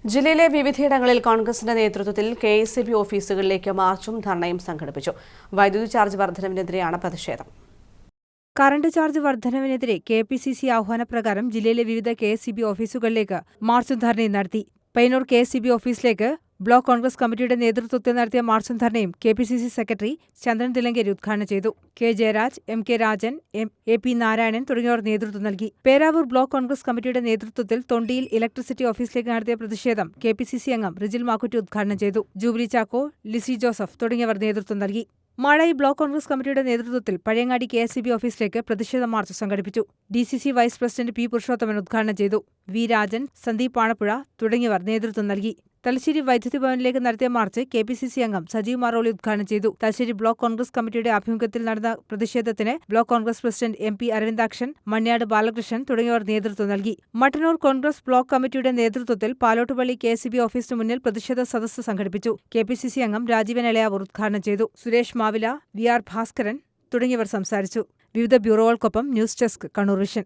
ജില്ലയിലെ വിവിധയിടങ്ങളിൽ കോൺഗ്രസിന്റെ നേതൃത്വത്തിൽ കെഎസ്ഇബി ഓഫീസുകളിലേക്ക് മാർച്ചും ധർണയും സംഘടിപ്പിച്ചു. വൈദ്യുതി ചാർജ് വർധനവിനെതിരെയാണ് പ്രതിഷേധം. കറന്റ് ചാർജ് വർധനവിനെതിരെ കെപിസിസി ആഹ്വാനപ്രകാരം ജില്ലയിലെ വിവിധ കെഎസ്ഇബി ഓഫീസുകളിലേക്ക് മാർച്ചും ധർണയും നടത്തി. പയ്യന്നൂർ കെഎസ്ഇബി ഓഫീസിലേക്ക് ബ്ലോക്ക് കോൺഗ്രസ് കമ്മിറ്റിയുടെ നേതൃത്വത്തിൽ നടത്തിയ മാർച്ചും ധർണയും കെപിസിസി സെക്രട്ടറി ചന്ദ്രൻ തില്ലങ്കേരി ഉദ്ഘാടനം ചെയ്തു. K Jayaraj, M K Rajan, A P Narayanan തുടങ്ങിയവർ നേതൃത്വം നൽകി. പേരാവൂർ ബ്ലോക്ക് കോൺഗ്രസ് കമ്മിറ്റിയുടെ നേതൃത്വത്തിൽ തൊണ്ടിയിൽ ഇലക്ട്രിസിറ്റി ഓഫീസിലേക്ക് നടത്തിയ പ്രതിഷേധം കെപിസിസി അംഗം റിജിൽ മാക്കുറ്റി ഉദ്ഘാടനം ചെയ്തു. ജൂബിലി ചാക്കോ, ലിസി ജോസഫ് തുടങ്ങിയവർ നേതൃത്വം നൽകി. മാടായി ബ്ലോക്ക് കോൺഗ്രസ് കമ്മിറ്റിയുടെ നേതൃത്വത്തിൽ പഴയങ്ങാടി കെഎസ്ഇബി ഓഫീസിലേക്ക് പ്രതിഷേധ മാർച്ച് സംഘടിപ്പിച്ചു. DCC vice president P Purushothaman ഉദ്ഘാടനം ചെയ്തു. വി രാജൻ, സന്ദീപ് പാണപ്പുഴ തുടങ്ങിയവർ നേതൃത്വം നൽകി. തലശ്ശേരി വൈദ്യുതി ഭവനിലേക്ക് നടത്തിയ മാർച്ച് കെപിസിസി അംഗം സജീവ് മാറോളി ഉദ്ഘാടനം ചെയ്തു. തലശ്ശേരി ബ്ലോക്ക് കോൺഗ്രസ് കമ്മിറ്റിയുടെ ആഭിമുഖ്യത്തിൽ നടന്ന പ്രതിഷേധത്തിന് block Congress president M P Aravindakshan, Manyad Balakrishnan തുടങ്ങിയവർ നേതൃത്വം നൽകി. മട്ടന്നൂർ കോൺഗ്രസ് ബ്ലോക്ക് കമ്മിറ്റിയുടെ നേതൃത്വത്തിൽ പാലോട്ടുപള്ളി കെഎസ്ഇബി ഓഫീസിനു മുന്നിൽ പ്രതിഷേധ സദസ്സ് സംഘടിപ്പിച്ചു. കെപിസിസി അംഗം രാജീവൻ എളയാവൂർ ഉദ്ഘാടനം ചെയ്തു. സുരേഷ് മാവില, വി ആർ ഭാസ്കരൻ തുടങ്ങിയവർ സംസാരിച്ചു. വിവിധ ബ്യൂറോകൾക്കൊപ്പം ന്യൂസ് ഡെസ്ക് കണ്ണൂർ വിഷൻ.